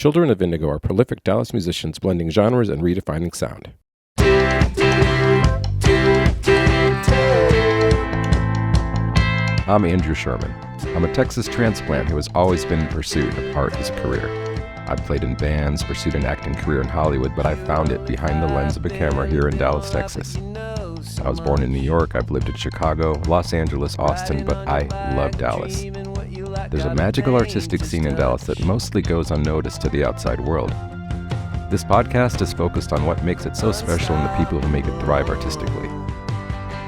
Children of Indigo are prolific Dallas musicians blending genres and redefining sound. I'm Andrew Sherman. I'm a Texas transplant who has always been in pursuit of art as a career. I've played in bands, pursued an acting career in Hollywood, but I found it behind the lens of a camera here in Dallas, Texas. I was born in New York, I've lived in Chicago, Los Angeles, Austin, but I love Dallas. There's a magical artistic scene in Dallas that mostly goes unnoticed to the outside world. This podcast is focused on what makes it so special and the people who make it thrive artistically.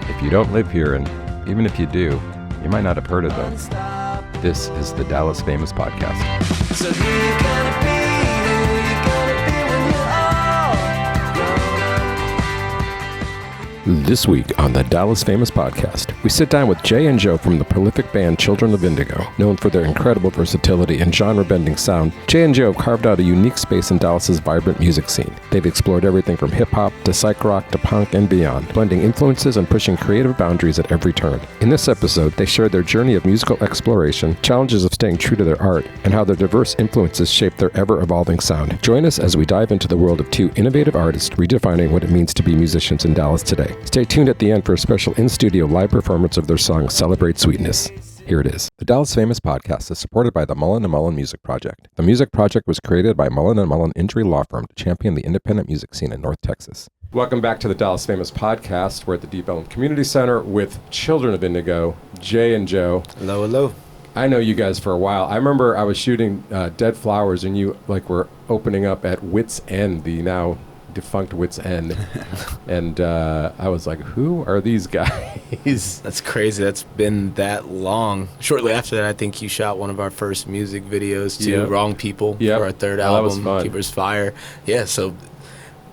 If you don't live here, and even if you do, you might not have heard of them. This is the Dallas Famous Podcast. So who you gonna be? Who you gonna be when you're all? This week on the Dallas Famous Podcast, we sit down with Jay and Joe from the prolific band Children of Indigo. Known for their incredible versatility and genre-bending sound, Jay and Joe have carved out a unique space in Dallas's vibrant music scene. They've explored everything from hip-hop to psych rock to punk and beyond, blending influences and pushing creative boundaries at every turn. In this episode, they share their journey of musical exploration, challenges of staying true to their art, and how their diverse influences shape their ever-evolving sound. Join us as we dive into the world of two innovative artists redefining what it means to be musicians in Dallas today. Stay tuned at the end for a special in-studio live performance of their song, Celebrate Sweetness. Here it is. The Dallas Famous Podcast is supported by the Mullen & Mullen Music Project. The Music Project was created by Mullen & Mullen Injury Law Firm to champion the independent music scene in North Texas. Welcome back to the Dallas Famous Podcast. We're at the Deep Ellum Community Center with Children of Indigo, Jay and Joe. Hello, hello. I know you guys for a while. I remember I was shooting Dead Flowers and you were opening up at Wits End, the now defunct Wits End, and I was like, who are these guys? That's crazy. That's been that long. Shortly after that, I think you shot one of our first music videos too, Wrong People, for our third album, Keeper's Fire. Yeah, so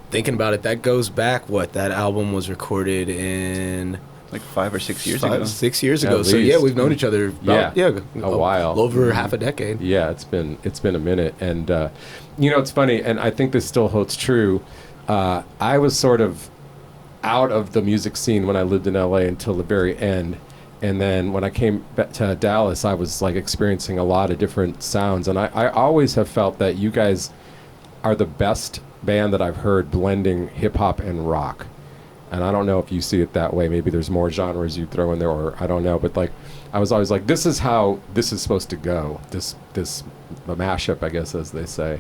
thinking about it, that goes back, that album was recorded in like 5 or 6 years ago. 6 years ago. So yeah, we've known each other about, a while. Over half a decade. Yeah, it's been a minute. And it's funny, and I think this still holds true. I was sort of out of the music scene when I lived in LA until the very end. And then when I came back to Dallas, I was experiencing a lot of different sounds. And I always have felt that you guys are the best band that I've heard blending hip hop and rock. And I don't know if you see it that way. Maybe there's more genres you throw in there, or I don't know. But I was always like, this is how this is supposed to go. This a mashup, I guess, as they say.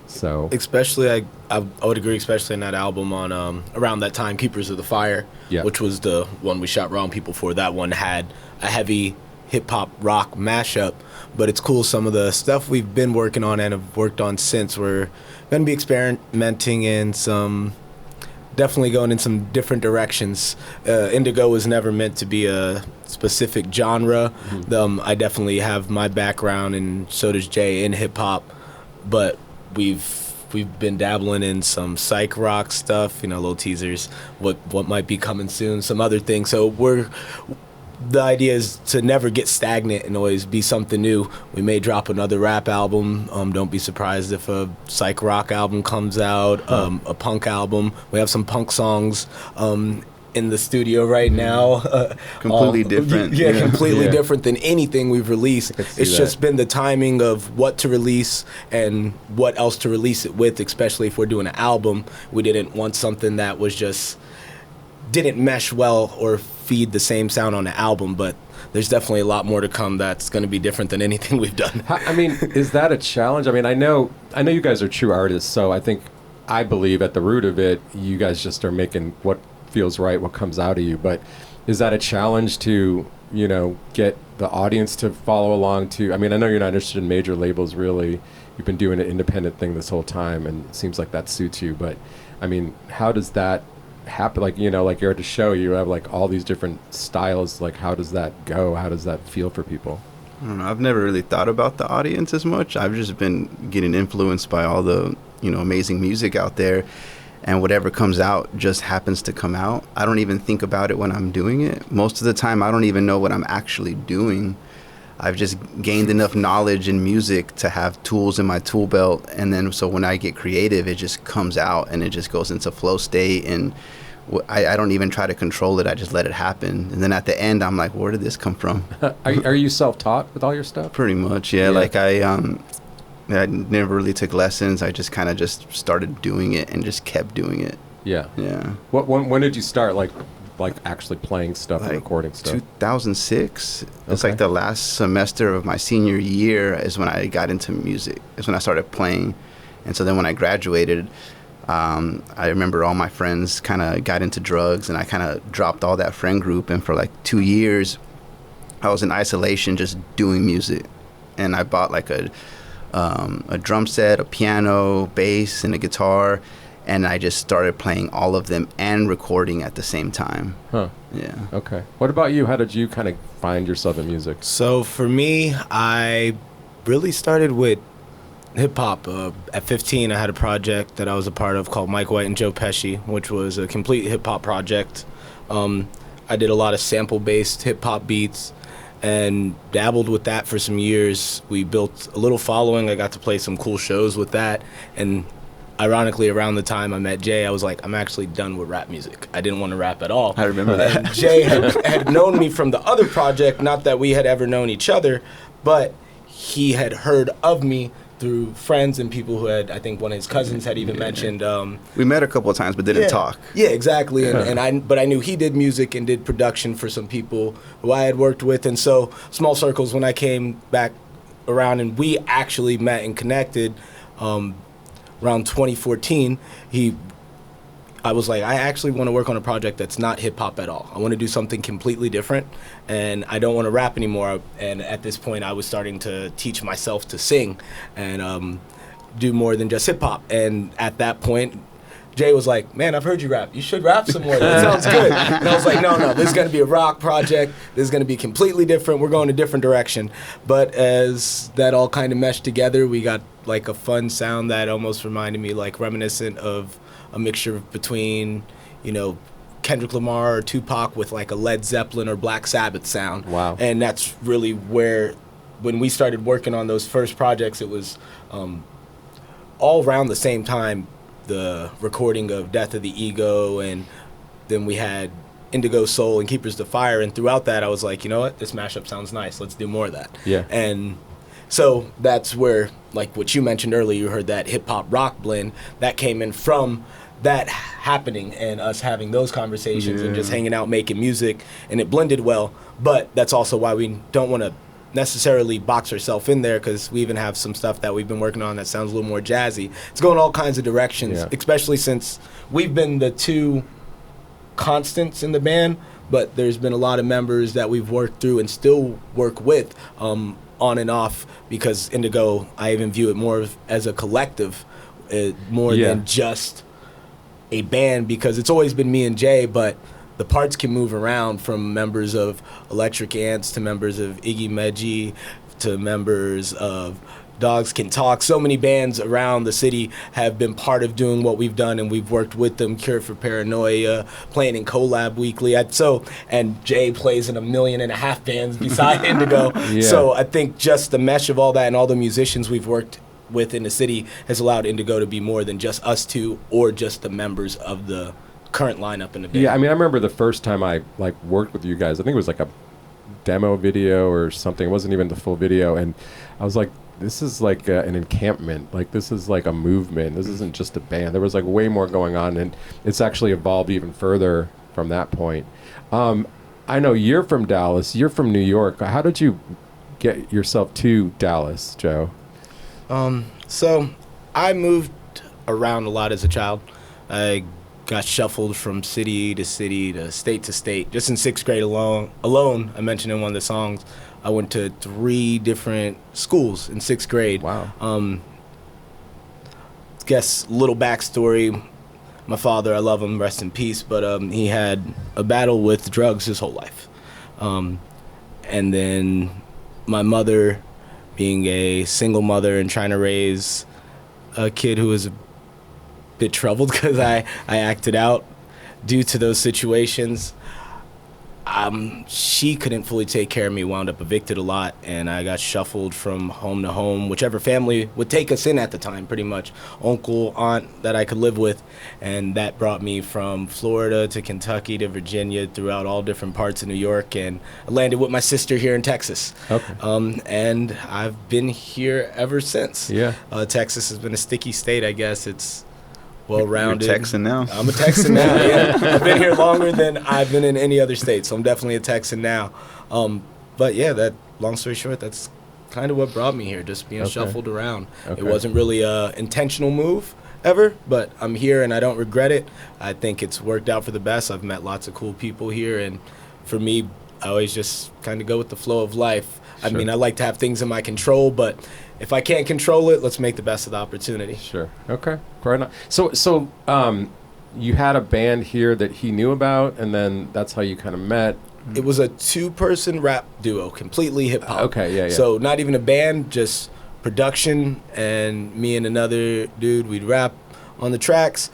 So especially, I would agree, especially in that album on around that time, Keepers of the Fire, which was the one we shot Wrong People for. That one had a heavy hip-hop rock mashup, but it's cool. Some of the stuff we've been working on and have worked on since, we're going to be experimenting in definitely going in some different directions. Indigo was never meant to be a specific genre. Mm-hmm. I definitely have my background, and so does Jay, in hip-hop, but we've been dabbling in some psych rock stuff, little teasers, what might be coming soon, some other things. So the idea is to never get stagnant and always be something new. We may drop another rap album. Don't be surprised if a psych rock album comes out, a punk album. We have some punk songs in the studio right now. Completely different. Completely different than anything we've released. It's just been the timing of what to release and what else to release it with, especially if we're doing an album. We didn't want something that was didn't mesh well or feed the same sound on the album, but there's definitely a lot more to come that's going to be different than anything we've done. I mean, is that a challenge? I mean, I know you guys are true artists, so I believe at the root of it, you guys just are making what feels right, what comes out of you. But is that a challenge to get the audience to follow along to? I mean, I know you're not interested in major labels really. You've been doing an independent thing this whole time, and it seems like that suits you. But I mean, how does that happen? You're at a show, you have all these different styles. How does that go? How does that feel for people? I don't know. I've never really thought about the audience as much. I've just been getting influenced by all the amazing music out there. And whatever comes out just happens to come out. I don't even think about it when I'm doing it. Most of the time, I don't even know what I'm actually doing. I've just gained enough knowledge in music to have tools in my tool belt. And then so when I get creative, it just comes out and it just goes into flow state. And I don't even try to control it. I just let it happen. And then at the end, I'm like, where did this come from? Are you self-taught with all your stuff? Pretty much, yeah. I never really took lessons. I just kind of just started doing it and just kept doing it. Yeah. Yeah. When did you start like actually playing stuff and recording stuff? 2006. It's like the last semester of my senior year is when I got into music. It's when I started playing. And so then when I graduated, I remember all my friends kind of got into drugs, and I kind of dropped all that friend group. And for like 2 years, I was in isolation just doing music. And I bought like a drum set, a piano, bass, and a guitar. And I just started playing all of them and recording at the same time. Huh. Yeah. Okay. What about you? How did you kind of find yourself in music? So for me, I really started with hip-hop. At 15, I had a project that I was a part of called Mike White and Joe Pesci, which was a complete hip-hop project. I did a lot of sample-based hip-hop beats and dabbled with that for some years. We built a little following. I got to play some cool shows with that. And ironically, around the time I met Jay, I was like, I'm actually done with rap music. I didn't want to rap at all. I remember that. And Jay had known me from the other project, not that we had ever known each other, but he had heard of me through friends and people who had, I think one of his cousins had even mentioned. We met a couple of times, but didn't talk. Yeah, exactly. But I knew he did music and did production for some people who I had worked with. And so small circles, when I came back around and we actually met and connected, around 2014, I was like, I actually want to work on a project that's not hip-hop at all. I want to do something completely different, and I don't want to rap anymore. And at this point, I was starting to teach myself to sing and do more than just hip-hop. And at that point, Jay was like, man, I've heard you rap. You should rap some more. That sounds good. And I was like, no, this is going to be a rock project. This is going to be completely different. We're going a different direction. But as that all kind of meshed together, we got like a fun sound that almost reminded me, like reminiscent of a mixture between, Kendrick Lamar or Tupac with like a Led Zeppelin or Black Sabbath sound. Wow. And that's really where, when we started working on those first projects, it was all around the same time, the recording of Death of the Ego, and then we had Indigo Soul and Keepers of Fire, and throughout that I was like, you know what, this mashup sounds nice, let's do more of that. Yeah. And so that's where, like what you mentioned earlier, you heard that hip-hop rock blend, that came in from that happening and us having those conversations and just hanging out making music, and it blended well. But that's also why we don't want to necessarily box ourselves in there, because we even have some stuff that we've been working on that sounds a little more jazzy. It's going all kinds of directions, especially since we've been the two constants in the band, but there's been a lot of members that we've worked through and still work with on and off, because Indigo, I even view it more as a collective, more than just a band, because it's always been me and Jay, but the parts can move around from members of Electric Ants to members of Iggy Medji to members of Dogs Can Talk. So many bands around the city have been part of doing what we've done, and we've worked with them. Cure for Paranoia, playing in Collab Weekly. And Jay plays in 1.5 million bands beside Indigo. So I think just the mesh of all that and all the musicians we've worked with in the city has allowed Indigo to be more than just us two or just the members of the current lineup in the band. Yeah, I mean, I remember the first time I worked with you guys. I think it was like a demo video or something. It wasn't even the full video, and I was like, this is like an encampment. Like, this is like a movement. This isn't just a band. There was like way more going on, and it's actually evolved even further from that point. I know you're from Dallas. You're from New York. How did you get yourself to Dallas, Joe? So I moved around a lot as a child. I got shuffled from city to city to state. Just in 6th grade alone, I mentioned in one of the songs, I went to 3 different schools in 6th grade. Wow. Guess little backstory. My father, I love him, rest in peace, but he had a battle with drugs his whole life. And then my mother, being a single mother and trying to raise a kid who was a bit troubled because I acted out due to those situations, she couldn't fully take care of me, wound up evicted a lot, and I got shuffled from home to home, whichever family would take us in at the time, pretty much. Uncle, aunt that I could live with, and that brought me from Florida to Kentucky to Virginia, throughout all different parts of New York, and I landed with my sister here in Texas. Okay. And I've been here ever since. Yeah. Texas has been a sticky state, I guess. It's well-rounded. You're a Texan now. I'm a Texan now, yeah. I've been here longer than I've been in any other state, so I'm definitely a Texan now. But yeah, that, long story short, that's kind of what brought me here, just being shuffled around. Okay. It wasn't really a intentional move ever, but I'm here and I don't regret it. I think it's worked out for the best. I've met lots of cool people here, and for me, I always just kind of go with the flow of life. Sure. I mean, I like to have things in my control, but if I can't control it, let's make the best of the opportunity. Sure. Okay. Right on. So, you had a band here that he knew about, and then that's how you kind of met. It was a 2-person rap duo, completely hip hop. Okay. Yeah. So not even a band, just production, and me and another dude, we'd rap on the tracks.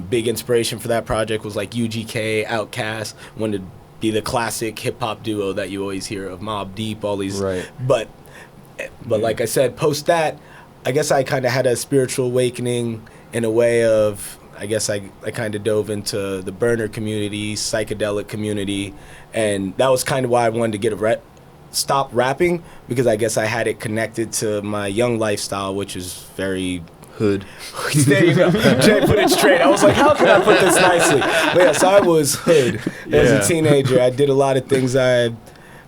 Big inspiration for that project was like UGK, Outkast, wanted to be the classic hip hop duo that you always hear of, Mobb Deep, all these. Right. But like I said, post that, I guess I kind of had a spiritual awakening in a way of, I guess I kind of dove into the burner community, psychedelic community, and that was kind of why I wanted to stop rapping, because I guess I had it connected to my young lifestyle, which is very Hood. There you go. Jay put it straight. I was like, how can I put this nicely? But yes, I was hood as a teenager. I did a lot of things I'm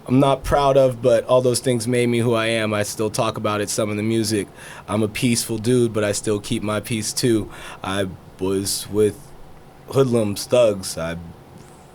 not proud of, but all those things made me who I am. I still talk about it some in the music. I'm a peaceful dude, but I still keep my peace too. I was with hoodlums, thugs. I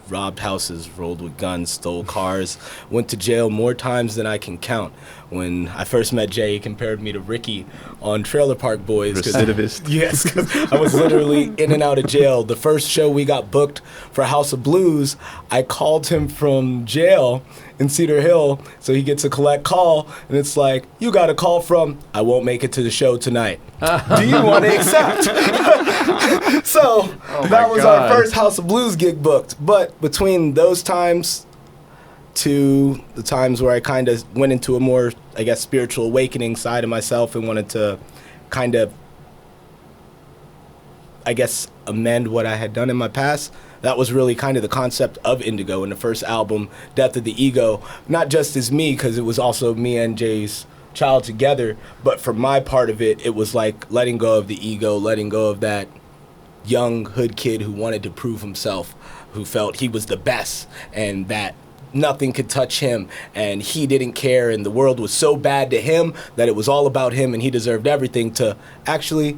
robbed houses, rolled with guns, stole cars, went to jail more times than I can count. When I first met Jay, he compared me to Ricky on Trailer Park Boys. Recidivist. Yes, because I was literally in and out of jail. The first show we got booked for House of Blues, I called him from jail in Cedar Hill, so he gets a collect call, and it's like, you got a call from, I won't make it to the show tonight. Do you want to accept? So that was our first House of Blues gig booked. But between those times to the times where I kind of went into a more, I guess, spiritual awakening side of myself and wanted to kind of, I guess, amend what I had done in my past, that was really kind of the concept of Indigo in the first album, Death of the Ego. Not just as me, because it was also me and Jay's child together, but for my part of it, it was like letting go of the ego, letting go of that young hood kid who wanted to prove himself, who felt he was the best and that nothing could touch him and he didn't care and the world was so bad to him that it was all about him and he deserved everything, to actually,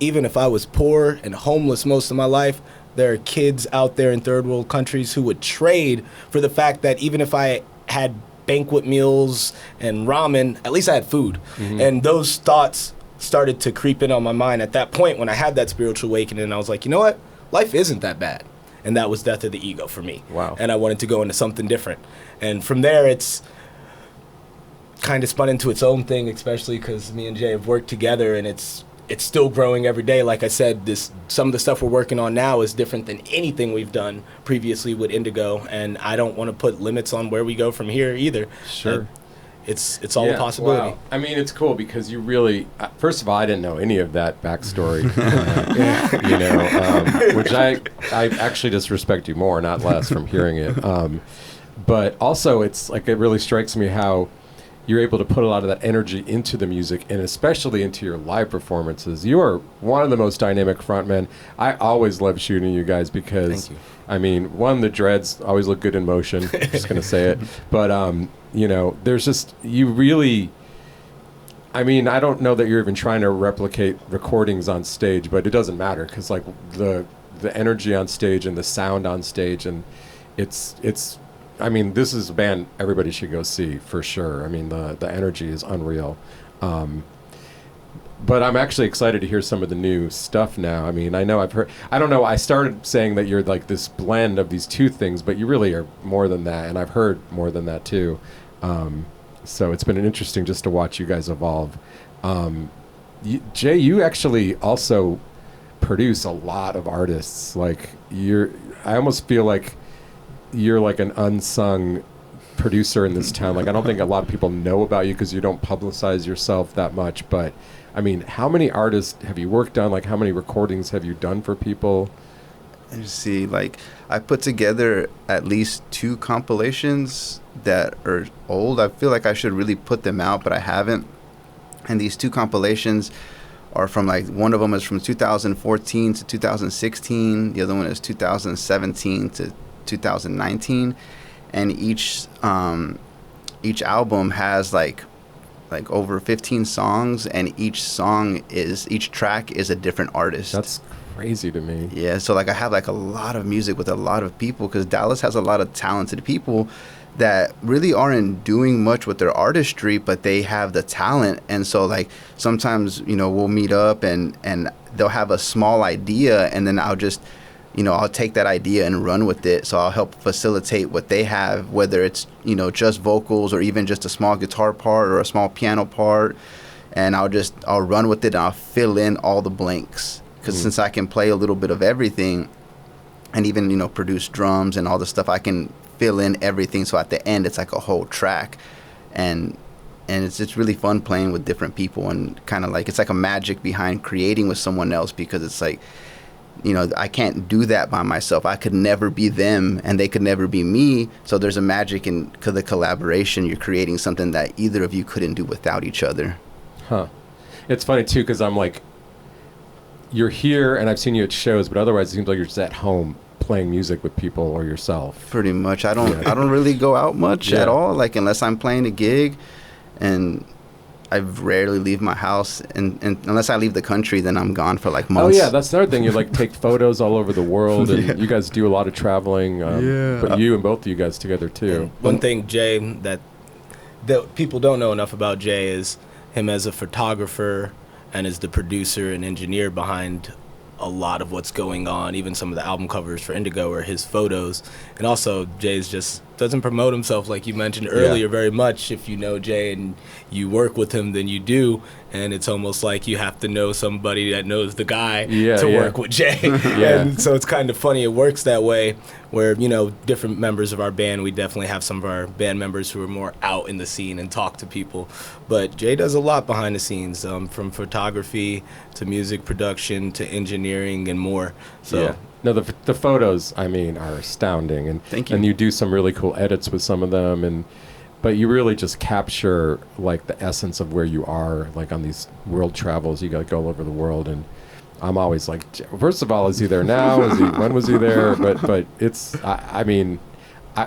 even if I was poor and homeless most of my life, there are kids out there in third world countries who would trade for the fact that even if I had banquet meals and ramen, at least I had food. Mm-hmm. And those thoughts started to creep in on my mind at that point when I had that spiritual awakening, and I was like, you know what? Life isn't that bad. And that was Death of the Ego for me. Wow. And I wanted to go into something different. And from there, it's kind of spun into its own thing, especially because me and Jay have worked together, and it's still growing every day. Like I said, some of the stuff we're working on now is different than anything we've done previously with Indigo, and I don't want to put limits on where we go from here either. Sure. It's all a possibility. Wow. I mean, it's cool because you really, first of all, I didn't know any of that backstory, you know, which I actually just respect you more, not less, from hearing it. But also, it's like, it really strikes me how you're able to put a lot of that energy into the music, and especially into your live performances. You are one of the most dynamic frontmen. I always love shooting you guys because, Thank you. I mean, one, the dreads always look good in motion. I'm just going to say it. But, you know, there's just, you really, I mean, I don't know that you're even trying to replicate recordings on stage, but it doesn't matter because, like, the energy on stage and the sound on stage, and it's I mean, this is a band everybody should go see for sure. I mean, the energy is unreal. But I'm actually excited to hear some of the new stuff now. I mean, I know I've heard, I don't know, I started saying that you're like this blend of these two things, but you really are more than that, and I've heard more than that too. So it's been interesting just to watch you guys evolve. Jay, you actually also produce a lot of artists. Like, I almost feel like you're like an unsung producer in this town. Like, I don't think a lot of people know about you because you don't publicize yourself that much. But I mean, how many artists have you worked on? Like, how many recordings have you done for people? You see, like, I put together at least 2 compilations that are old. I feel like I should really put them out, but I haven't. And these 2 compilations are from, like, one of them is from 2014 to 2016. The other one is 2017 to 2019. And each album has like over 15 songs, and each track is a different artist. That's crazy to me. Yeah, so like I have like a lot of music with a lot of people, because Dallas has a lot of talented people that really aren't doing much with their artistry, but they have the talent. And so like sometimes, we'll meet up and they'll have a small idea, and then I'll just, I'll take that idea and run with it. So I'll help facilitate what they have, whether it's, just vocals or even just a small guitar part or a small piano part. And I'll run with it, and I'll fill in all the blanks. Because since I can play a little bit of everything, and even, produce drums and all the stuff, I can fill in everything. So at the end, it's like a whole track. And it's really fun playing with different people, and kind of like, it's like a magic behind creating with someone else, because it's like, I can't do that by myself. I could never be them, and they could never be me. So there's a magic in the collaboration. You're creating something that either of you couldn't do without each other. Huh. It's funny, too, because I'm like, you're here, and I've seen you at shows, but otherwise it seems like you're just at home playing music with people or yourself. Pretty much. I don't really go out much at all, like, unless I'm playing a gig, and I rarely leave my house, and unless I leave the country, then I'm gone for like months. Oh yeah, that's the other thing. You like take photos all over the world, and you guys do a lot of traveling. But you and both of you guys together too. One thing, Jay, that people don't know enough about Jay is him as a photographer and as the producer and engineer behind a lot of what's going on. Even some of the album covers for Indigo are his photos. And also, Jay's just doesn't promote himself, like you mentioned earlier, very much. If you know Jay and you work with him, then you do. And it's almost like you have to know somebody that knows the guy to work with Jay. And so it's kind of funny. It works that way, where, different members of our band, we definitely have some of our band members who are more out in the scene and talk to people. But Jay does a lot behind the scenes, from photography to music production to engineering and more. So. No, the photos, I mean, are astounding, and thank you. And you do some really cool edits with some of them, but you really just capture like the essence of where you are, like on these world travels. You got to go all over the world, and I'm always like, first of all, is he there now? When was he there? But it's, I mean,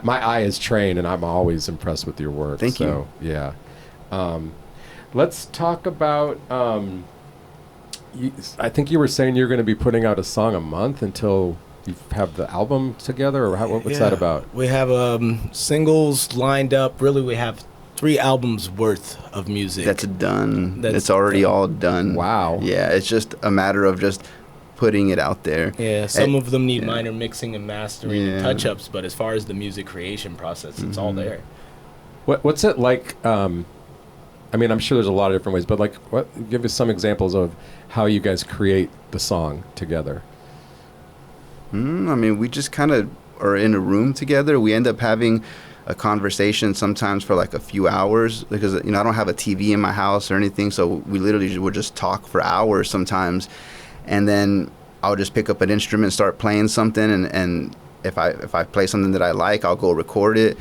my eye is trained, and I'm always impressed with your work. Thank you. Yeah. Let's talk about. I think you were saying you're going to be putting out a song a month until you have the album together, or what's that about? We have singles lined up. Really, we have 3 albums worth of music. That's done. It's already all done. Wow. Yeah, it's just a matter of just putting it out there. Yeah, some of them need minor mixing and mastering and touch-ups, but as far as the music creation process, it's all there. What's it like? I mean, I'm sure there's a lot of different ways, but like, give us some examples of how you guys create the song together. I mean, we just kind of are in a room together. We end up having a conversation sometimes for like a few hours, because, I don't have a TV in my house or anything. So we literally would just talk for hours sometimes. And then I'll just pick up an instrument, start playing something. And if I play something that I like, I'll go record it.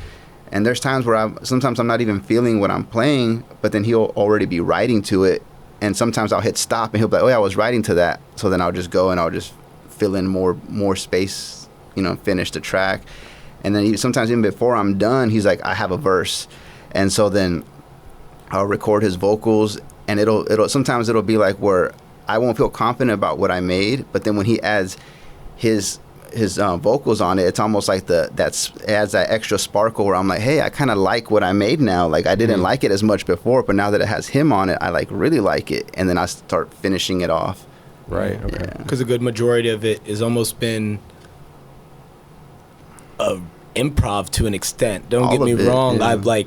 And there's times where sometimes I'm not even feeling what I'm playing, but then he'll already be writing to it. And sometimes I'll hit stop, and he'll be like, oh yeah, I was writing to that. So then I'll just go and I'll just fill in more space, finish the track. And then sometimes even before I'm done, he's like, I have a verse. And so then I'll record his vocals, and sometimes it'll be like where I won't feel confident about what I made, but then when he adds his vocals on it, it's almost like it adds that extra sparkle where I'm like, hey, I kind of like what I made now. Like, I didn't like it as much before, but now that it has him on it, I like really like it. And then I start finishing it off. Right. Okay. Because a good majority of it has almost been improv to an extent. Don't get me wrong. Yeah.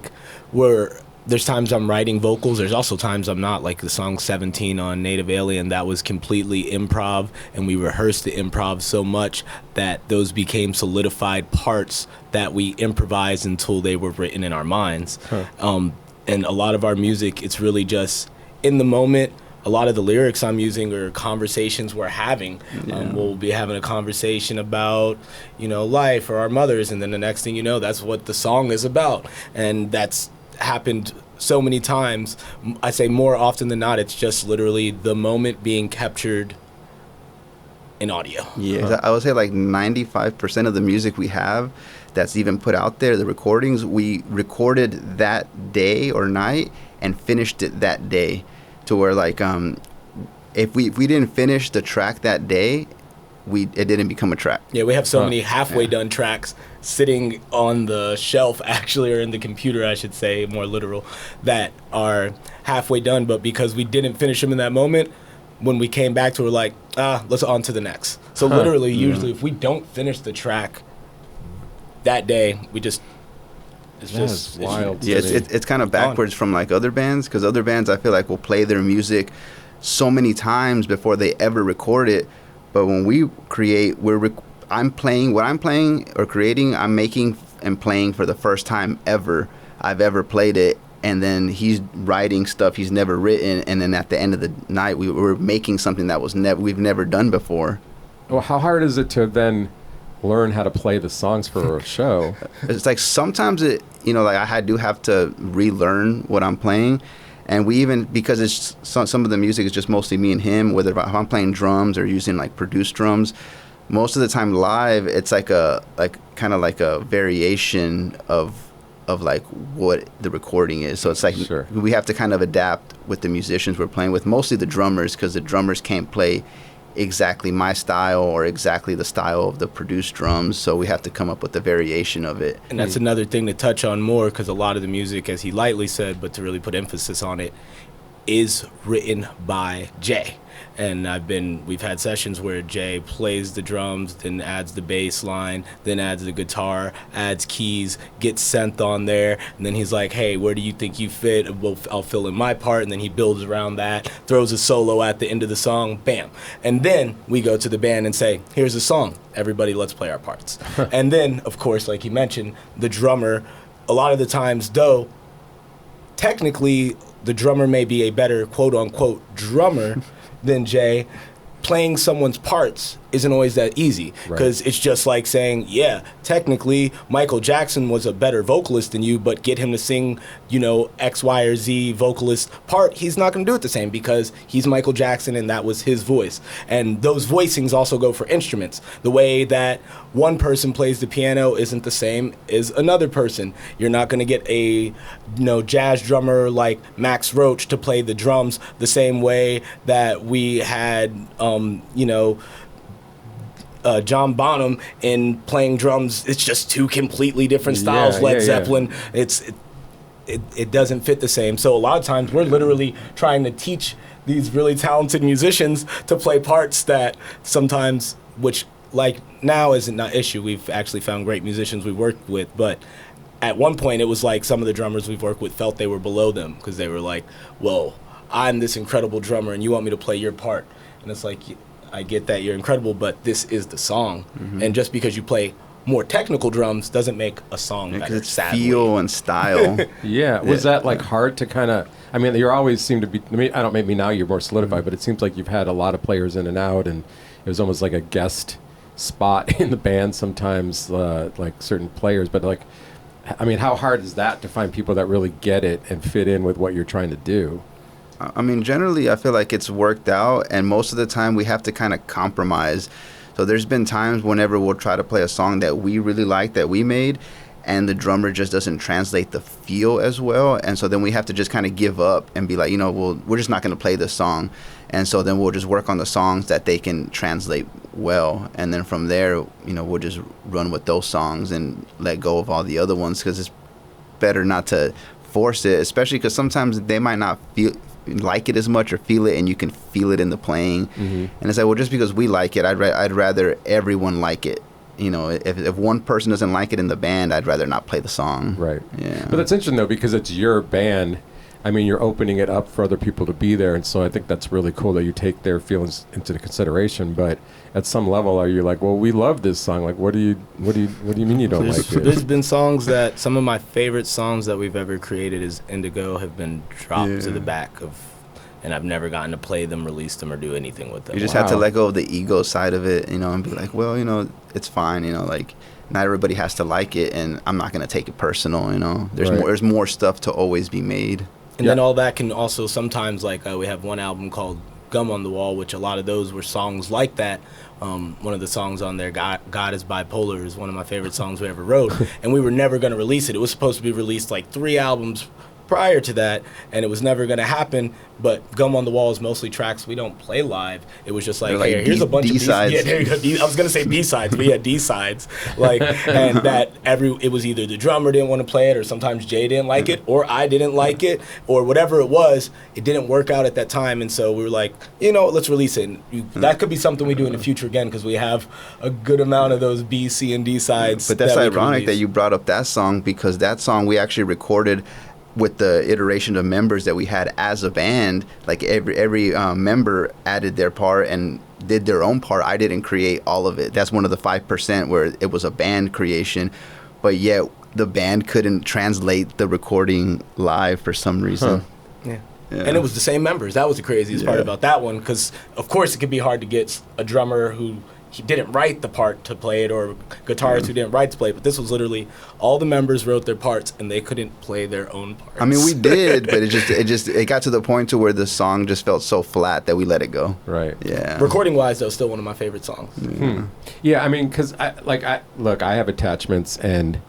We're there's times I'm writing vocals. There's also times I'm not. Like the song 17 on Native Alien, that was completely improv, and we rehearsed the improv so much that those became solidified parts that we improvised until they were written in our minds. And a lot of our music, it's really just in the moment. A lot of the lyrics I'm using are conversations we're having. We'll be having a conversation about, life or our mothers, and then the next thing you know, that's what the song is about. And that's happened so many times. I say more often than not, it's just literally the moment being captured in audio. I would say like 95% of the music we have that's even put out there, the recordings, we recorded that day or night and finished it that day, to where like if we didn't finish the track that day, it didn't become a track. Yeah, we have so many halfway done tracks sitting on the shelf, actually, or in the computer, I should say, more literal, that are halfway done, but because we didn't finish them in that moment, when we came back to it, we're like, let's on to the next. So literally, usually, if we don't finish the track that day, it's just wild. It's kind of backwards from like other bands, because other bands, I feel like, will play their music so many times before they ever record it. But when we create, I'm playing what I'm playing or creating, I'm making and playing for the first time I've ever played it. And then he's writing stuff he's never written. And then at the end of the night, we were making something that we've never done before. Well, how hard is it to then learn how to play the songs for a show? It's like sometimes I do have to relearn what I'm playing. And we even, because it's some of the music is just mostly me and him, whether if I'm playing drums or using like produced drums, most of the time live, it's like kind of like a variation of like what the recording is. So it's like we have to kind of adapt with the musicians we're playing with, mostly the drummers, because the drummers can't play exactly my style or exactly the style of the produced drums, so we have to come up with a variation of it. And that's another thing to touch on more, because a lot of the music, as he lightly said, but to really put emphasis on it, is written by Jay. And we've had sessions where Jay plays the drums, then adds the bass line, then adds the guitar, adds keys, gets synth on there, and then he's like, hey, where do you think you fit? I'll fill in my part, and then he builds around that, throws a solo at the end of the song, bam. And then we go to the band and say, here's a song, everybody let's play our parts. And then, of course, like you mentioned, the drummer, a lot of the times, though, technically, the drummer may be a better quote-unquote drummer than Jay. Playing someone's parts isn't always that easy, because it's just like saying, yeah, technically Michael Jackson was a better vocalist than you, but get him to sing, X, Y, or Z vocalist part, he's not going to do it the same, because he's Michael Jackson and that was his voice. And those voicings also go for instruments. The way that one person plays the piano isn't the same as another person. You're not going to get a jazz drummer like Max Roach to play the drums the same way that we had John Bonham in playing drums. It's just two completely different styles. Led Zeppelin, it doesn't fit the same. So a lot of times we're literally trying to teach these really talented musicians to play parts that sometimes, which like now isn't an issue. We've actually found great musicians we worked with, but at one point it was like some of the drummers we've worked with felt they were below them, because they were like, whoa, I'm this incredible drummer and you want me to play your part. And it's like, I get that you're incredible, but this is the song. And just because you play more technical drums doesn't make a song better. Because it's feel and style. Was that like hard to kind of? I mean, you always seem to be. Maybe now you're more solidified, but it seems like you've had a lot of players in and out, and it was almost like a guest spot in the band sometimes, like certain players. But like, I mean, how hard is that to find people that really get it and fit in with what you're trying to do? I mean, generally, I feel like it's worked out, and most of the time we have to kind of compromise. So there's been times whenever we'll try to play a song that we really like, that we made, and the drummer just doesn't translate the feel as well. And so then we have to just kind of give up and be like, we're just not going to play this song. And so then we'll just work on the songs that they can translate well. And then from there, we'll just run with those songs and let go of all the other ones, because it's better not to force it, especially because sometimes they might not like it as much or feel it, and you can feel it in the playing. And it's like, well, just because we like it, I'd rather everyone like it. you know, if one person doesn't like it in the band, I'd rather not play the song. Right. Yeah. But that's interesting though, because it's your band. I mean, you're opening it up for other people to be there, and so I think that's really cool that you take their feelings into consideration. But at some level, are you like, well, we love this song? Like, what do you mean you don't like it? There's been songs that some of my favorite songs that we've ever created as Indigo have been dropped to the back of, and I've never gotten to play them, release them, or do anything with them. You just have to let go of the ego side of it, you know, and be like, well, you know, it's fine, you know, like not everybody has to like it, and I'm not gonna take it personal, you know. There's more stuff to always be made. And then all that can also sometimes, like we have one album called Gum on the Wall, which a lot of those were songs like that. One of the songs on there, God is Bipolar, is one of my favorite songs we ever wrote. And we were never going to release it. It was supposed to be released like 3 albums prior to that, and it was never going to happen. But Gum on the Wall is mostly tracks we don't play live. It was just like, hey, here's a bunch of D-sides. Yeah, there you go. I was going to say B-sides, but yeah, D-sides. Like, and that it was either the drummer didn't want to play it, or sometimes Jay didn't like it, or I didn't like it, or whatever it was. It didn't work out at that time, and so we were like, you know, let's release it. And that could be something we do in the future again, because we have a good amount of those B, C, and D sides. But that's ironic that you brought up that song, because that song we actually recorded with the iteration of members that we had as a band. Like every member added their part and did their own part. I didn't create all of it. That's one of the 5% where it was a band creation, but yet the band couldn't translate the recording live for some reason. Yeah. And it was the same members. That was the craziest part about that one, because of course it could be hard to get a drummer who he didn't write the part to play it, or guitarists who didn't write to play it, but this was literally all the members wrote their parts and they couldn't play their own parts. I mean, we did, but it got to the point to where the song just felt so flat that we let it go. Right. Yeah. Recording wise, though, still one of my favorite songs. Yeah, I mean, because I have attachments, and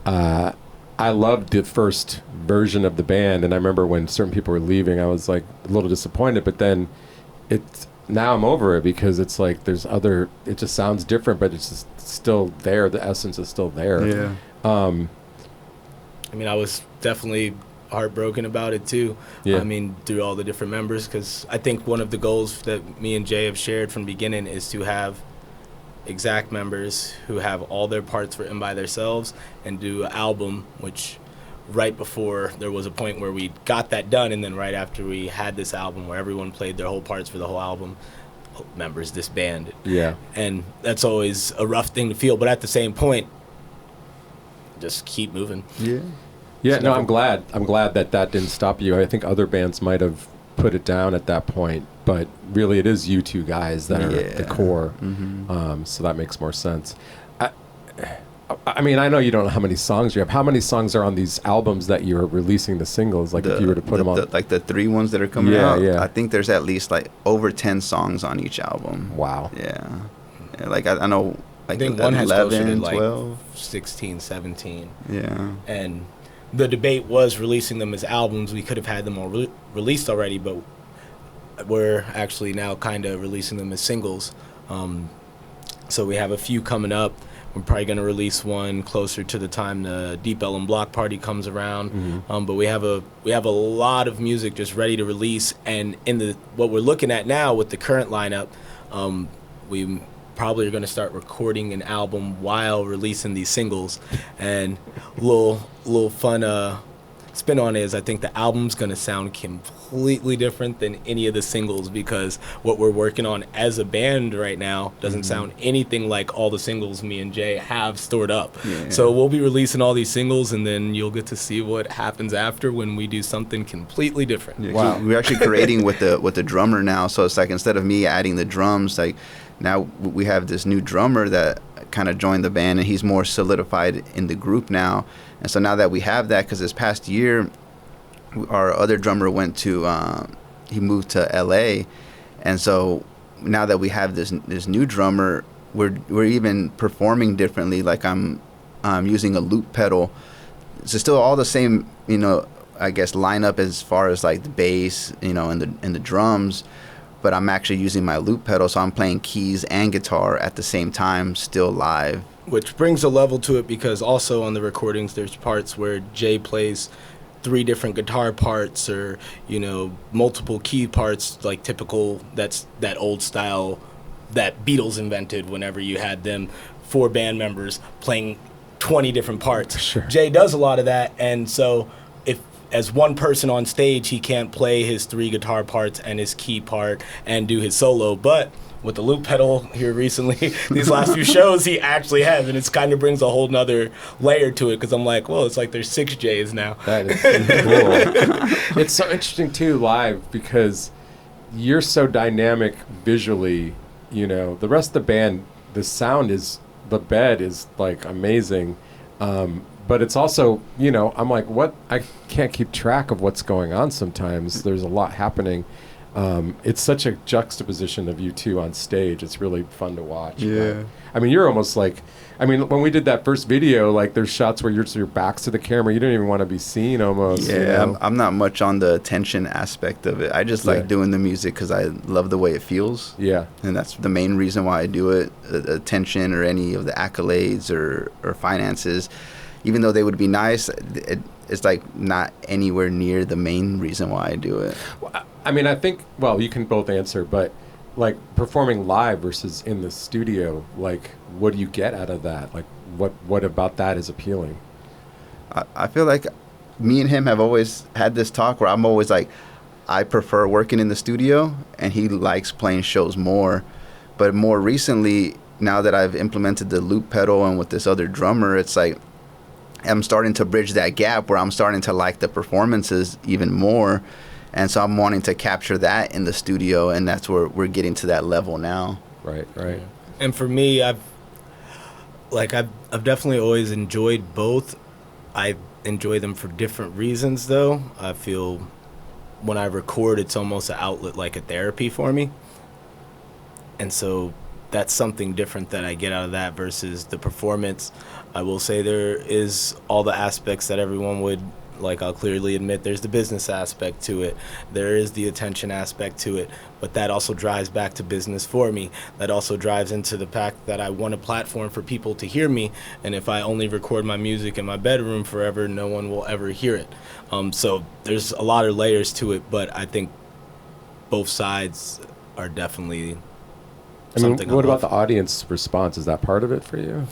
I loved the first version of the band, and I remember when certain people were leaving, I was like a little disappointed, but then now I'm over it, because it's like it just sounds different, but it's just still there. The essence is still there. Yeah. I mean, I was definitely heartbroken about it too. Yeah. I mean, through all the different members, because I think one of the goals that me and Jay have shared from the beginning is to have exact members who have all their parts written by themselves and do an album, which right before there was a point where we got that done, and then right after we had this album where everyone played their whole parts for the whole album, members disbanded. Yeah. And that's always a rough thing to feel, but at the same point, just keep moving. Yeah. Yeah, no, I'm glad that didn't stop you. I think other bands might have put it down at that point, but really it is you two guys that are the core. So that makes more sense. I mean, I know you don't know how many songs you have. How many songs are on these albums that you're releasing, the singles? Like, if you were to put them on, like the 3 ones that are coming out. Yeah. I think there's at least like over 10 songs on each album. Wow. Yeah. Like I know, like I think one has closer 11, to like 12. 16, 17. Yeah. And the debate was releasing them as albums. We could have had them all released already, but we're actually now kind of releasing them as singles. So we have a few coming up. We're probably going to release one closer to the time the Deep Ellum Block Party comes around. But we have a lot of music just ready to release. And in what we're looking at now with the current lineup, we probably are going to start recording an album while releasing these singles. And a little fun spin on it is I think the album's going to sound completely different than any of the singles, because what we're working on as a band right now doesn't sound anything like all the singles me and Jay have stored up. So we'll be releasing all these singles, and then you'll get to see what happens after when we do something completely different. Wow. We're actually creating with the drummer now, so it's like instead of me adding the drums, like now we have this new drummer that kind of joined the band, and he's more solidified in the group now. And so now that we have that, because this past year our other drummer went to he moved to LA, and so now that we have this new drummer, we're even performing differently. Like I'm using a loop pedal. It's still all the same, I guess, lineup as far as like the bass, and the drums, but I'm actually using my loop pedal, so I'm playing keys and guitar at the same time, still live. Which brings a level to it, because also on the recordings there's parts where Jay plays 3 different guitar parts, or multiple key parts, like typical, that's that old style that Beatles invented whenever you had them 4 band members playing 20 different parts. Sure. Jay does a lot of that, and so if as one person on stage, he can't play his 3 guitar parts and his key part and do his solo, but with the loop pedal here recently, these last few shows, he actually has, and it kind of brings a whole nother layer to it, because I'm like, well, it's like there's 6 J's now. That is cool. It's so interesting, too, live, because you're so dynamic visually, the rest of the band, the sound is, the bed is, like, amazing, but it's also, I'm like, what? I can't keep track of what's going on sometimes. There's a lot happening. It's such a juxtaposition of you two on stage. It's really fun to watch. Yeah. I mean, you're almost like, when we did that first video, like there's shots where your back's to the camera. You don't even want to be seen almost. Yeah, I'm not much on the attention aspect of it. I just like doing the music because I love the way it feels. Yeah. And that's the main reason why I do it. Attention or any of the accolades or finances, even though they would be nice, it's like not anywhere near the main reason why I do it. Well, I think, you can both answer, but like performing live versus in the studio, like what do you get out of that? Like what about that is appealing? I feel like me and him have always had this talk where I'm always like, I prefer working in the studio and he likes playing shows more. But more recently, now that I've implemented the loop pedal and with this other drummer, it's like I'm starting to bridge that gap where I'm starting to like the performances even more. And so I'm wanting to capture that in the studio, and that's where we're getting to that level now. Right. And for me, I've definitely always enjoyed both. I enjoy them for different reasons, though. I feel when I record, it's almost an outlet, like a therapy for me. And so that's something different that I get out of that versus the performance. I will say there is all the aspects that everyone would, like, I'll clearly admit there's the business aspect to it. There is the attention aspect to it. But that also drives back to business for me. That also drives into the fact that I want a platform for people to hear me. And if I only record my music in my bedroom forever, no one will ever hear it. So there's a lot of layers to it, but I think both sides are definitely something. What about the audience response? Is that part of it for you?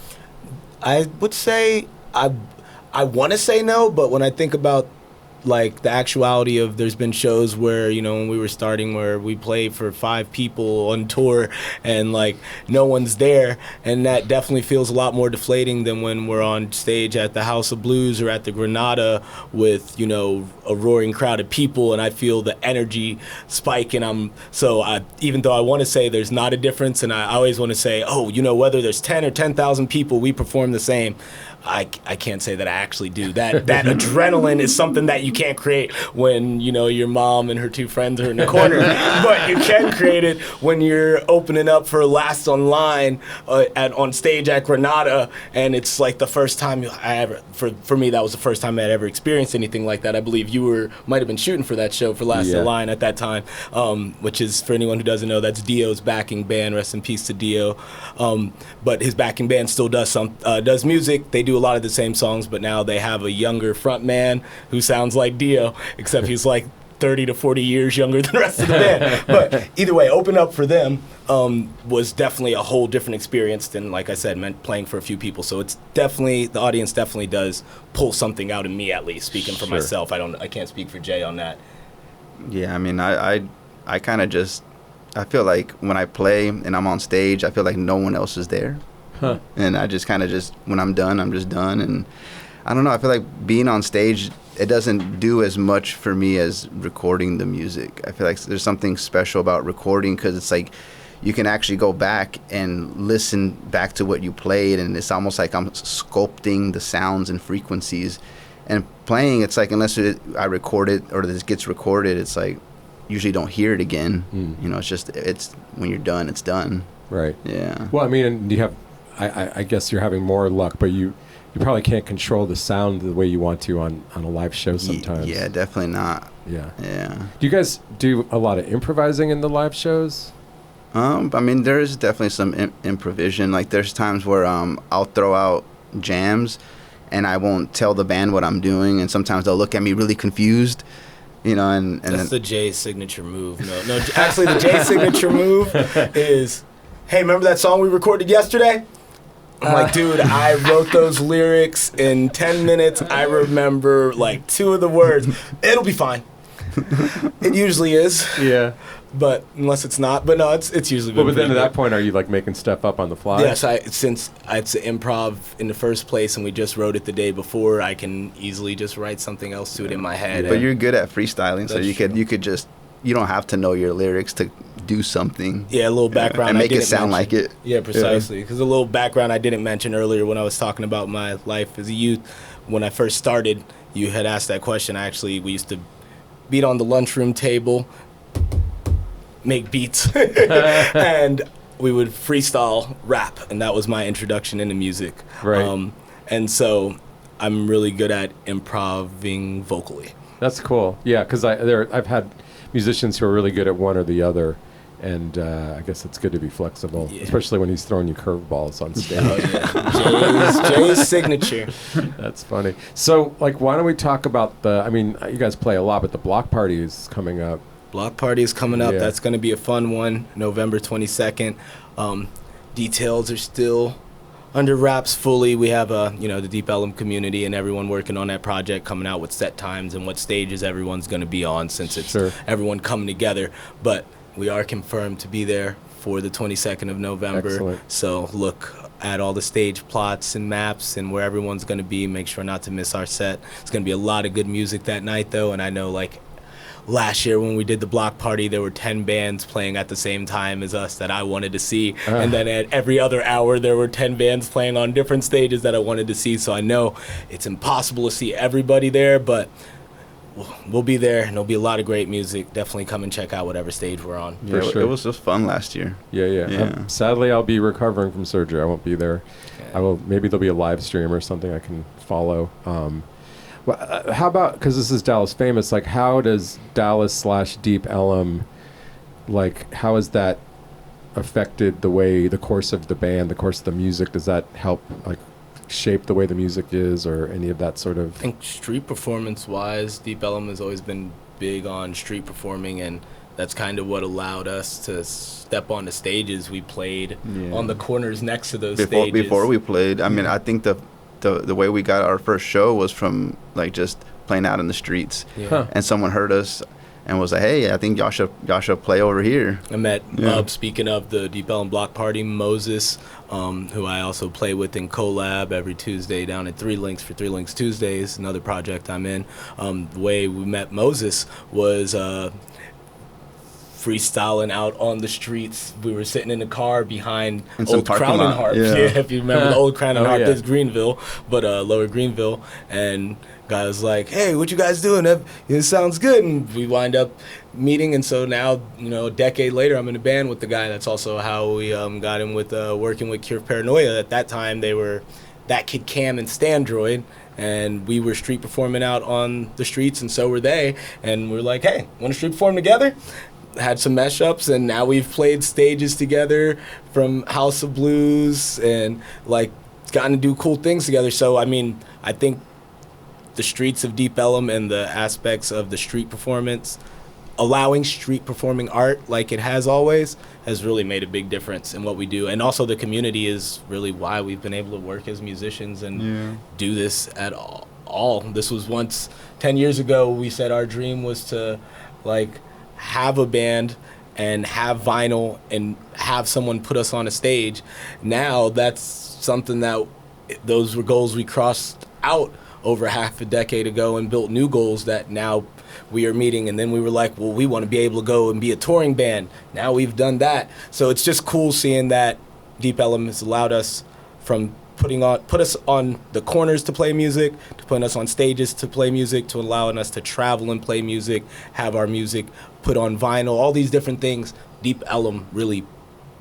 I would say I want to say no, but when I think about like the actuality of, there's been shows where, when we were starting, where we played for 5 people on tour and like no one's there, and that definitely feels a lot more deflating than when we're on stage at the House of Blues or at the Granada with, a roaring crowd of people, and I feel the energy spike, and even though I want to say there's not a difference, and I always want to say, whether there's 10 or 10,000 people, we perform the same. I can't say that I actually do. That adrenaline is something that you can't create when, your mom and her 2 friends are in the corner. But you can create it when you're opening up for Last Online on stage at Granada, and it's like the first time for me, that was the first time I'd ever experienced anything like that. I believe you might have been shooting for that show for Last Online at that time, which is, for anyone who doesn't know, that's Dio's backing band. Rest in peace to Dio. But his backing band still does music. They do a lot of the same songs, but now they have a younger front man who sounds like Dio, except he's like 30 to 40 years younger than the rest of the band. But either way, open up for them was definitely a whole different experience than, like I said, meant playing for a few people. So it's definitely, the audience definitely does pull something out of me, at least, speaking for myself. I can't speak for Jay on that. Yeah, I kind of just, I feel like when I play and I'm on stage, I feel like no one else is there. Huh. And I just kind of when I'm done, I'm just done. And I don't know, I feel like being on stage, it doesn't do as much for me as recording the music. I feel like there's something special about recording, because it's like you can actually go back and listen back to what you played, and it's almost like I'm sculpting the sounds and frequencies. And playing, it's like, unless I record it or this gets recorded, it's like usually don't hear it again. It's when you're done, it's done. Right. Yeah. Well, you have, I guess you're having more luck, but you probably can't control the sound the way you want to on a live show sometimes. Yeah, definitely not. Yeah. Do you guys do a lot of improvising in the live shows? There's definitely some improvisation. Like, there's times where I'll throw out jams and I won't tell the band what I'm doing, and sometimes they'll look at me really confused. And that's the Jay signature move. No, actually the Jay signature move is, hey, remember that song we recorded yesterday? I'm like, dude, I wrote those lyrics in 10 minutes. I remember like 2 of the words. It'll be fine. It usually is. Yeah. But unless it's not. But no, it's usually been But then at good. that point, are you like making stuff up on the fly? Yes, since it's improv in the first place and we just wrote it the day before, I can easily just write something else to it in my head. But you're good at freestyling, so That's you could just, you don't have to know your lyrics to do something. Yeah, a little background. And I make it didn't sound mention. like it. Yeah, precisely. Because a little background I didn't mention earlier when I was talking about my life as a youth. When I first started, you had asked that question. Actually, we used to beat on the lunchroom table, make beats, and we would freestyle rap, and that was my introduction into music. Right. And so I'm really good at improving vocally. That's cool. Yeah, because I've had musicians who are really good at one or the other, and I guess it's good to be flexible, especially when he's throwing you curveballs on stage. Oh, yeah. Jay's signature. That's funny. So, like, why don't we talk about you guys play a lot, but the block party is coming up. Block party is coming up. Yeah. That's going to be a fun one, November 22nd. Details are still under wraps fully. We have the Deep Ellum community and everyone working on that project, coming out with set times and what stages everyone's going to be on, since it's everyone coming together. But we are confirmed to be there for the 22nd of November. Excellent. So look at all the stage plots and maps and where everyone's going to be. Make sure not to miss our set. It's going to be a lot of good music that night, though, and I know, like, last year when we did the block party, there were 10 bands playing at the same time as us that I wanted to see. And then at every other hour, there were 10 bands playing on different stages that I wanted to see. So I know it's impossible to see everybody there, but we'll be there, and there'll be a lot of great music. Definitely come and check out whatever stage we're on. Yeah, For sure. It was just fun last year. Yeah. Sadly, I'll be recovering from surgery. I won't be there. Yeah. Maybe there'll be a live stream or something I can follow. How about, because this is Dallas Famous, like, how does Dallas/Deep Ellum, like, how has that affected the course of the band, the course of the music? Does that help, like, shape the way the music is, or any of that sort of? I think street performance-wise, Deep Ellum has always been big on street performing, and that's kind of what allowed us to step on the stages. We played on the corners next to those stages. Before we played, I mean, I think the way we got our first show was from, like, just playing out in the streets. And someone heard us and was like, hey, I think y'all should play over here. I met, speaking of the Deep Ellum block party, Moses, who I also play with in collab every Tuesday down at 3 Links for 3 Links Tuesdays, another project I'm in. The way we met Moses was freestyling out on the streets. We were sitting in the car behind Old Crown and Harp. Yeah, if you remember the Old Crown and Harp, this Greenville, but Lower Greenville. And guy was like, hey, what you guys doing? It sounds good. And we wind up meeting, and so now, a decade later, I'm in a band with the guy. That's also how we got in with working with Cure Paranoia. At that time, they were That Kid Cam and Standroid, and we were street performing out on the streets, and so were they. And we're like, hey, want to street perform together? Had some mesh-ups, and now we've played stages together from House of Blues and, like, gotten to do cool things together. So, I mean, I think the streets of Deep Ellum and the aspects of the street performance, allowing street performing art like it has always, has really made a big difference in what we do. And also the community is really why we've been able to work as musicians and do this at all. This was once, 10 years ago, we said our dream was to, like, have a band and have vinyl and have someone put us on a stage. Now that's something that, those were goals we crossed out over half a decade ago and built new goals that now we are meeting. And then we were like, well, we want to be able to go and be a touring band. Now we've done that. So it's just cool seeing that Deep Ellum has allowed us from put us on the corners to play music, to putting us on stages to play music, to allowing us to travel and play music, have our music put on vinyl, all these different things. Deep Ellum really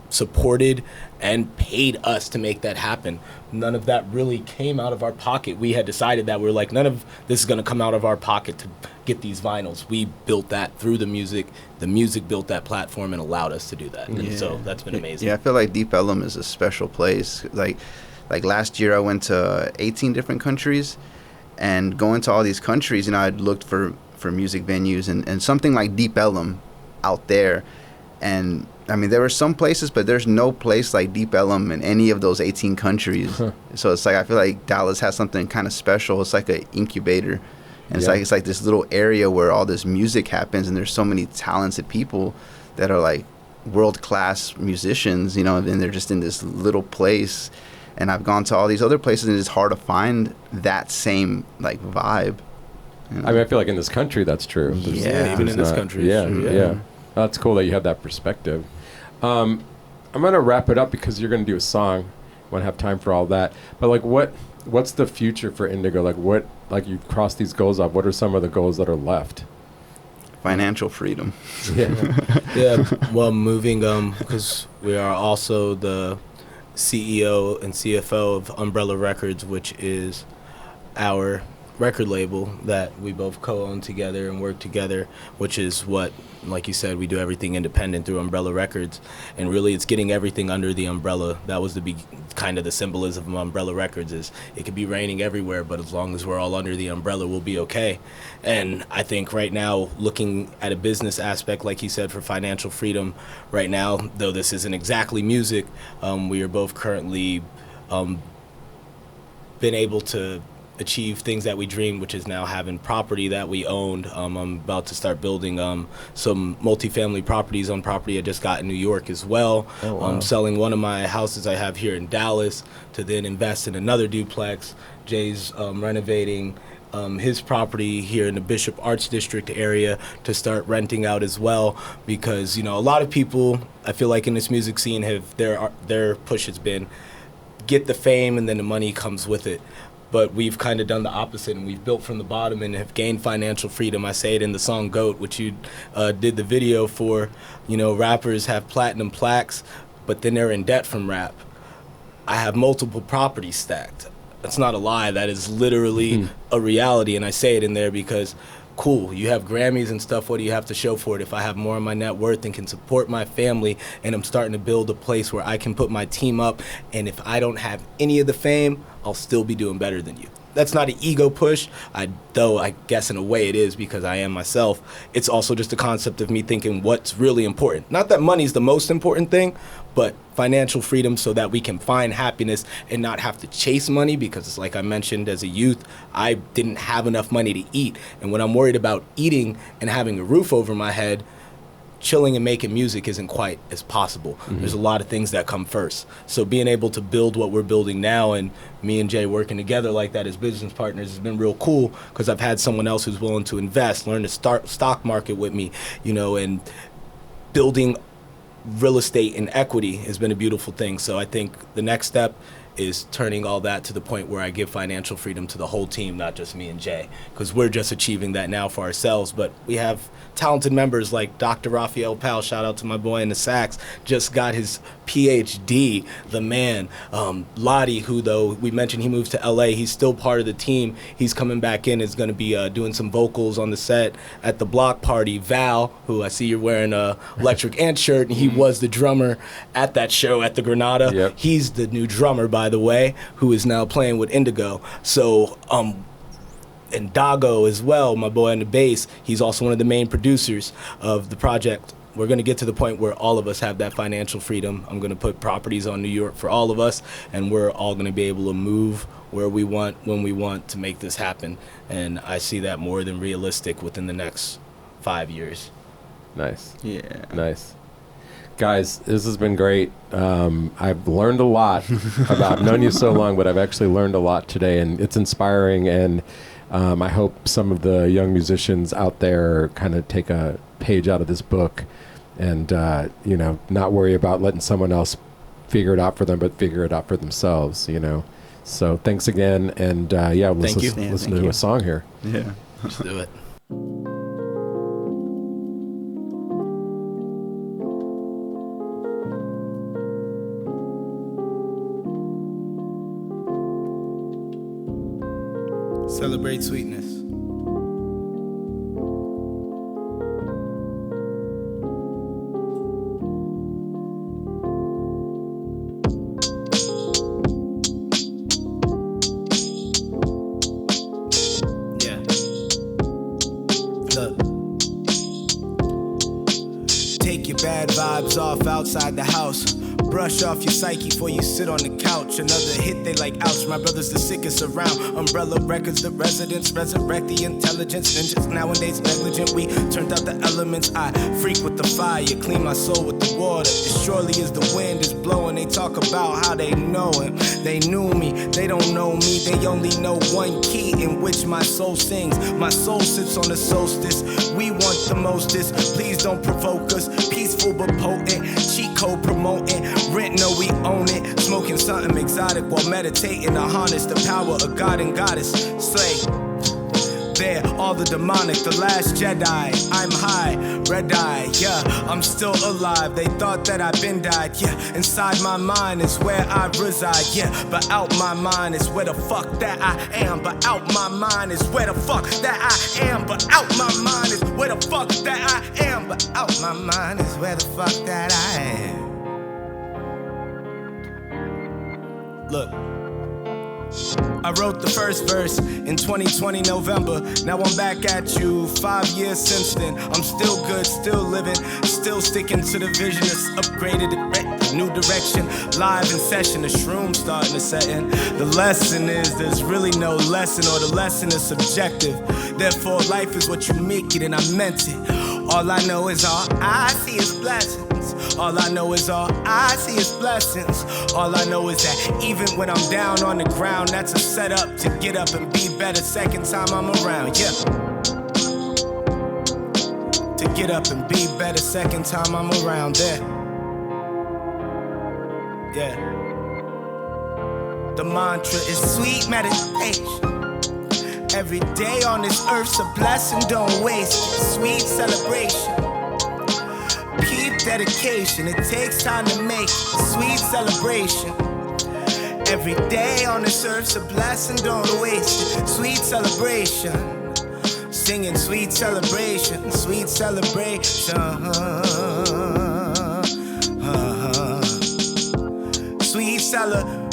supported and paid us to make that happen. None of that really came out of our pocket. We had decided that. We were like, none of this is going to come out of our pocket to get these vinyls. We built that through the music. The music built that platform and allowed us to do that. And so that's been amazing. Yeah, I feel like Deep Ellum is a special place. Like last year I went to 18 different countries, and going to all these countries, I'd looked for music venues and something like Deep Ellum out there. And I mean, there were some places, but there's no place like Deep Ellum in any of those 18 countries. So it's like, I feel like Dallas has something kind of special. It's like an incubator. And it's like this little area where all this music happens, and there's so many talented people that are like world-class musicians, you know, and they're just in this little place. And I've gone to all these other places, and it's hard to find that same like vibe. You know? I mean, I feel like in this country that's true. Even in this country. Yeah. That's cool that you have that perspective. I'm gonna wrap it up because you're gonna do a song. Want to have time for all that, but like, what's the future for Indigo? Like you've crossed these goals off. What are some of the goals that are left? Financial freedom. Yeah. Well, moving because we are also the CEO and CFO of Umbrella Records, which is our record label that we both co-own together and work together, which is what, like you said, we do everything independent through Umbrella Records, and really it's getting everything under the umbrella. That was the kind of the symbolism of Umbrella Records, is it could be raining everywhere, but as long as we're all under the umbrella, we'll be okay. And I think right now, looking at a business aspect, like you said, for financial freedom, right now, though this isn't exactly music, we are both currently been able to achieve things that we dreamed, which is now having property that we owned. I'm about to start building some multifamily properties on property I just got in New York as well. Oh, wow. I'm selling one of my houses I have here in Dallas to then invest in another duplex. Jay's renovating his property here in the Bishop Arts District area to start renting out as well, because, you know, a lot of people, I feel like in this music scene, have their push has been get the fame and then the money comes with it. But we've kind of done the opposite, and we've built from the bottom and have gained financial freedom. I say it in the song GOAT, which you did the video for. You know, rappers have platinum plaques, but then they're in debt from rap. I have multiple properties stacked. That's not a lie. That is literally a reality, and I say it in there because, cool, you have Grammys and stuff. What do you have to show for it? If I have more of my net worth and can support my family, and I'm starting to build a place where I can put my team up, and if I don't have any of the fame, I'll still be doing better than you. That's not an ego push, though I guess in a way it is, because I am myself. It's also just a concept of me thinking what's really important. Not that money's the most important thing, but financial freedom so that we can find happiness and not have to chase money, because it's like I mentioned, as a youth, I didn't have enough money to eat. And when I'm worried about eating and having a roof over my head, chilling and making music isn't quite as possible. There's a lot of things that come first. So being able to build what we're building now, and me and Jay working together like that as business partners, has been real cool, because I've had someone else who's willing to invest, learn to start stock market with me, you know, and building real estate and equity has been a beautiful thing. So I think the next step is turning all that to the point where I give financial freedom to the whole team, not just me and Jay, because we're just achieving that now for ourselves. But we have talented members like Dr. Raphael Powell, shout out to my boy in the sax, just got his PhD, the man. Lottie, who though we mentioned he moved to LA, he's still part of the team. He's coming back in, is going to be doing some vocals on the set at the block party. Val, who I see you're wearing a Electric Ant shirt, and he was the drummer at that show at the Granada. Yep. He's the new drummer, by the way, who is now playing with Indigo. So and Dago as well, my boy on the bass, he's also one of the main producers of the project. We're going to get to the point where all of us have that financial freedom. I'm going to put properties on New York for all of us, and we're all going to be able to move where we want, when we want, to make this happen. And I see that more than realistic within the next 5 years. Nice. Yeah. Nice. Guys, this has been great. I've learned a lot I've known you so long, but I've actually learned a lot today, and it's inspiring. And I hope some of the young musicians out there kind of take a page out of this book and, you know, not worry about letting someone else figure it out for them, but figure it out for themselves, you know. So thanks again. And yeah, let's listen to a song here. Yeah. Let's do it. Celebrate sweetness. Yeah. Look. Take your bad vibes Brush off your psyche before you sit on the couch. Another hit, they like, ouch, my brother's the sickest around. Umbrella records, the residents resurrect the intelligence. Ninjas nowadays negligent, we turned out the elements. I freak with the fire, clean my soul with the water. As surely as the wind is blowing, they talk about how they know him. They knew me, they don't know me. They only know one key in which my soul sings. My soul sits on the solstice. We want the mostest, please don't provoke us. Peaceful but potent, cheat code promoting. Rent, no, we own it. Smoking something exotic while meditating to harness the power of God and Goddess. Slay. There, all the demonic, the last Jedi. I'm high, red eye, yeah, I'm still alive. They thought that I've been died, yeah. Inside my mind is where I reside, yeah. But out my mind is where the fuck that I am. But out my mind is where the fuck that I am. But out my mind is where the fuck that I am. But out my mind is where the fuck that I am. Look, I wrote the first verse in 2020 November. Now I'm back at you 5 years since then. I'm still good, still living, still sticking to the vision. It's upgraded, new direction, live in session. The shroom starting to set in. The lesson is there's really no lesson, or the lesson is subjective. Therefore life is what you make it, and I meant it. All I know is all I see is blessings. All I know is all I see is blessings. All I know is that even when I'm down on the ground, that's a setup to get up and be better second time I'm around, yeah. To get up and be better second time I'm around, there. Yeah. The mantra is sweet meditation. Every day on this earth's a blessing, don't waste it. Sweet celebration. Peep dedication, it takes time to make it. Sweet celebration. Every day on this earth's a blessing, don't waste it. Sweet celebration. Singing sweet celebration, sweet celebration. Sweet celebration.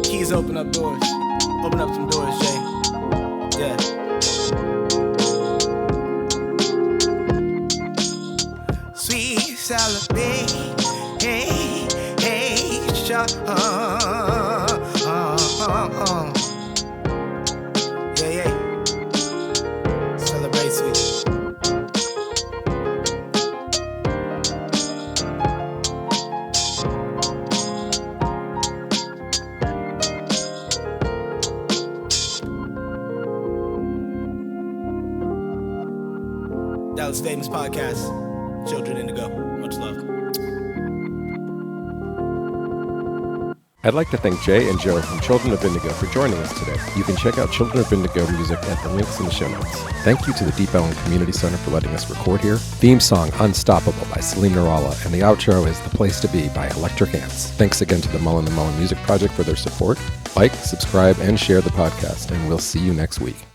Keys open up doors. Open up some doors, Jay. Yeah. Sweet celebration. Yeah, yeah. Celebrate, sweet. Dallas Famous Podcast, Children of Indigo. Much love. I'd like to thank Jay and Joe from Children of Indigo for joining us today. You can check out Children of Indigo music at the links in the show notes. Thank you to the Deep Ellum Community Center for letting us record here. Theme song Unstoppable by Salim Nuralla, and the outro is The Place to Be by Electric Ants. Thanks again to the Mullen & Mullen Music Project for their support. Like, subscribe, and share the podcast, and we'll see you next week.